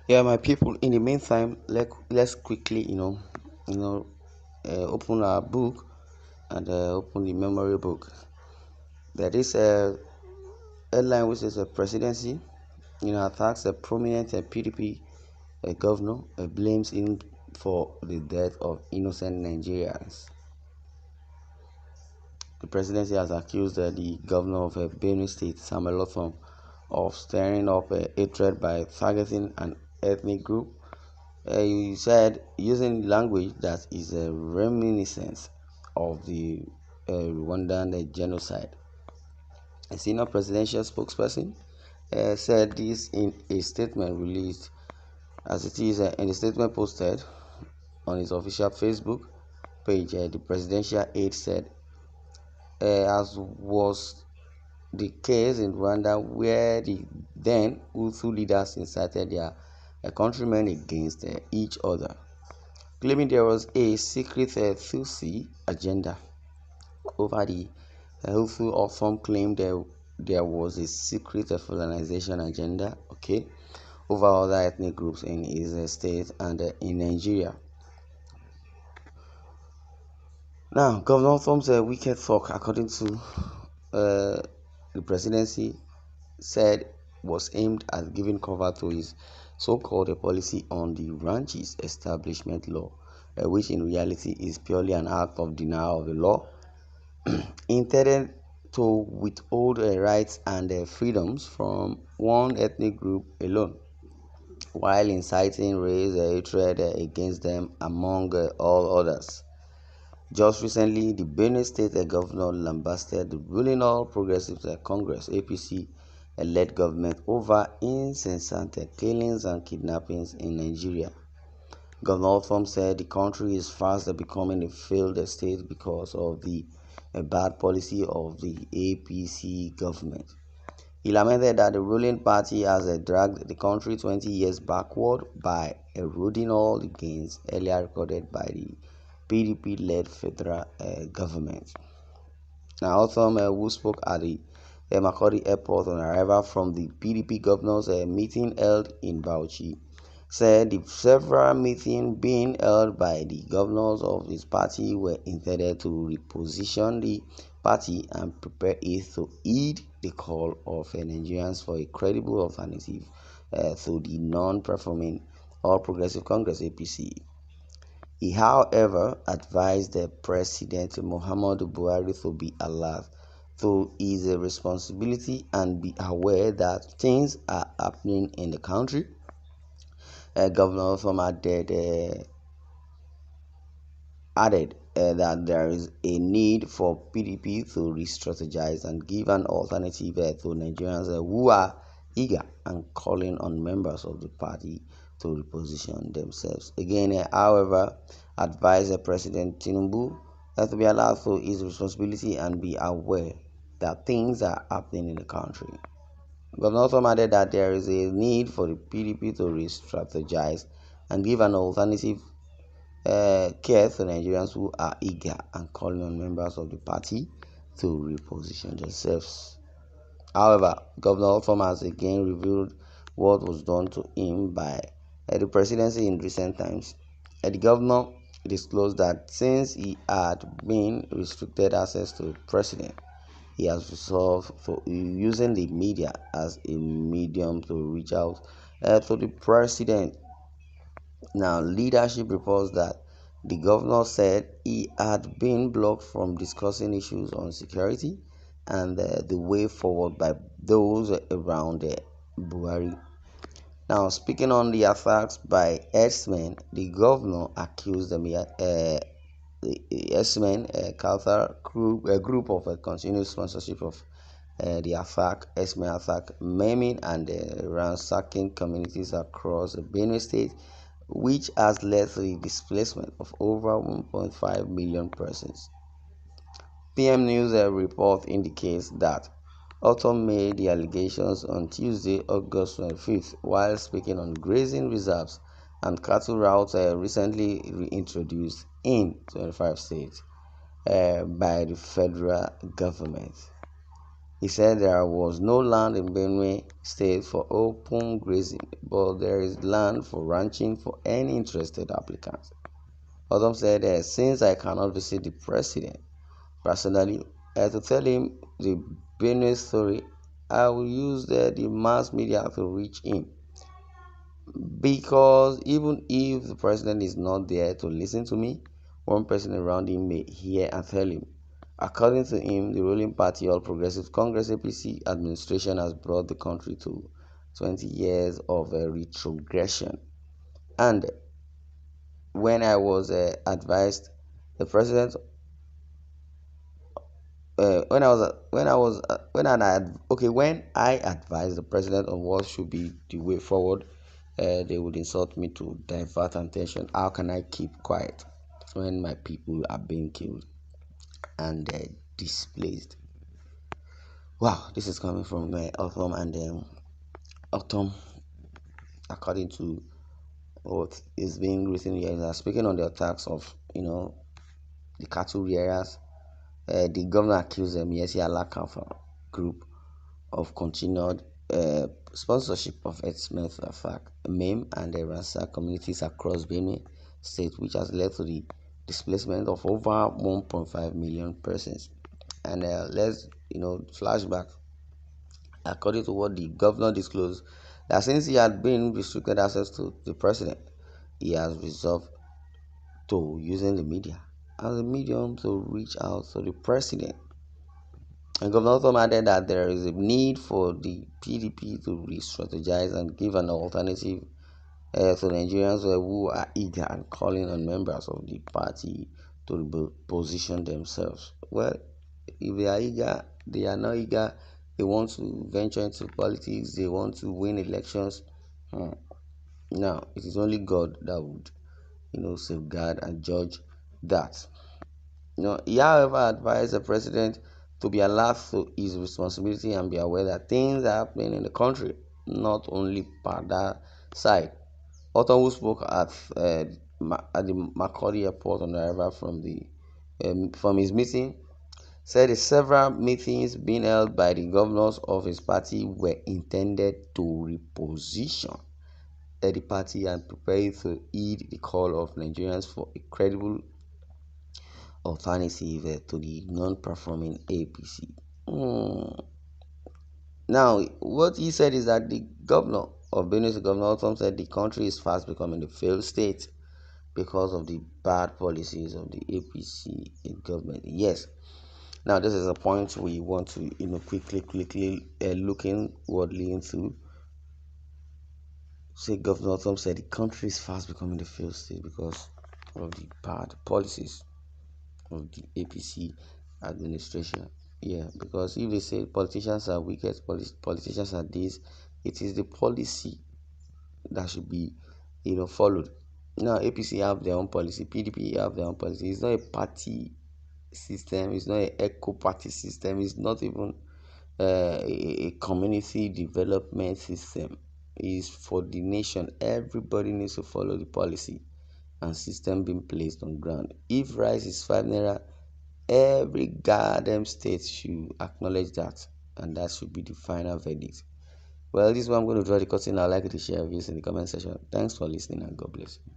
Yeah, my people. In the meantime, let's quickly, open our book and open the memory book. There is a headline which is a presidency. Attacks a prominent PDP governor, blames him for the death of innocent Nigerians. The presidency has accused the governor of Benue State, Samuel Otom, of stirring up hatred by targeting an ethnic group. He said, using language that is a reminiscence of the Rwandan genocide. A senior presidential spokesperson said this in a statement released, as it is in the statement posted on his official Facebook page. The presidential aide said, as was the case in Rwanda, where the then Hutu leaders incited their countrymen against each other, claiming there was a secret Tutsi agenda over the Hutu. Some claimed there was a secret colonization agenda, okay, over other ethnic groups in his state and in Nigeria. Now, Governor Thumb's wicked talk, according to the presidency, said was aimed at giving cover to his so-called policy on the ranches establishment law, which in reality is purely an act of denial of the law intended to withhold rights and freedoms from one ethnic group alone, while inciting race hatred against them among all others. Just recently, the Benue State Governor lambasted the ruling All Progressives Congress (APC) led government over incessant killings and kidnappings in Nigeria. Governor Otom said the country is fast becoming a failed state because of the bad policy of the APC government. He lamented that the ruling party has dragged the country 20 years backward by eroding all the gains earlier recorded by the PDP-led federal government. Now, Otom, who spoke at the Makurdi airport on arrival from the PDP governors' meeting held in Bauchi, said the several meetings being held by the governors of his party were intended to reposition the party and prepare it to heed the call of Nigerians for a credible alternative to the non-performing All Progressive Congress (APC). He, however, advised the President Muhammadu Buhari to be alert to his responsibility and be aware that things are happening in the country. Governor Otom added that there is a need for PDP to re-strategize and give an alternative to Nigerians who are eager and calling on members of the party to reposition themselves. Again, however, advised President Tinubu to be allowed to his responsibility and be aware that things are happening in the country. Governor also added that there is a need for the PDP to re-strategize and give an alternative care to Nigerians who are eager and calling on members of the party to reposition themselves. However, Governor Otom has again revealed what was done to him by the presidency in recent times. The governor disclosed that since he had been restricted access to the president, he has resolved for using the media as a medium to reach out to the president. Now, leadership reports that the governor said he had been blocked from discussing issues on security and the way forward by those around Buhari. Now, speaking on the attacks by herdsmen, the governor accused the herdsmen, Qatar group, a group of continuous sponsorship of the attack, herdsmen attack, maiming and ransacking communities across Benue State, which has led to the displacement of over 1.5 million persons. PM News report indicates that Autumn made the allegations on Tuesday, August 25th, while speaking on grazing reserves and cattle routes recently reintroduced in 25 states by the federal government. He said there was no land in Benue State for open grazing, but there is land for ranching for any interested applicants. Othom said, since I cannot visit the president personally, to tell him the Benue story, I will use the mass media to reach him. Because even if the president is not there to listen to me, one person around him may hear and tell him. According to him, the ruling party, All Progressive Congress APC administration, has brought the country to 20 years of retrogression. And when I was advised, the president, when I advised the president on what should be the way forward, they would insult me to divert attention. How can I keep quiet when my people are being killed and displaced? Wow, this is coming from Autumn and Autumn, according to what is being written here, is speaking on the attacks of the cattle rearers. The governor accused them, yes, Alakafa group of continued sponsorship of herdsmen attack, MAME, and the ransack communities across Benue State, which has led to the displacement of over 1.5 million persons. And let's flashback. According to what the governor disclosed, that since he had been restricted access to the president, he has resolved to using the media as a medium to reach out to the president. And Governor Tom added that there is a need for the PDP to re-strategize and give an alternative to Nigerians who are eager and calling on members of the party to position themselves. Well, if they are eager, they are not eager. They want to venture into politics. They want to win elections. Now, it is only God that would, safeguard and judge that. He, however, advised the president to be alert to his responsibility and be aware that things are happening in the country, not only per that side. Otto, who spoke at the Makurdi airport on arrival from his meeting, said the several meetings being held by the governors of his party were intended to reposition the party and prepare to heed the call of Nigerians for a credible alternative to the non-performing APC. Now, what he said is that the governor of Benue State, Governor Otom, said the country is fast becoming a failed state because of the bad policies of the APC in government. Yes. Now, this is a point we want to, quickly look inwardly into. Say Governor Otom said the country is fast becoming a failed state because of the bad policies of the APC administration. Yeah, because if they say politicians are wicked, politicians are this, it is the policy that should be, followed. Now, APC have their own policy, PDP have their own policy. It's not a party system. It's not an eco party system. It's not even a community development system. It's for the nation. Everybody needs to follow the policy and system being placed on ground. If rice is 5 naira, every goddamn state should acknowledge that, and that should be the final verdict. Well, this is where I'm going to draw the curtain. I'd like you to share your views in the comment section. Thanks for listening, and God bless you.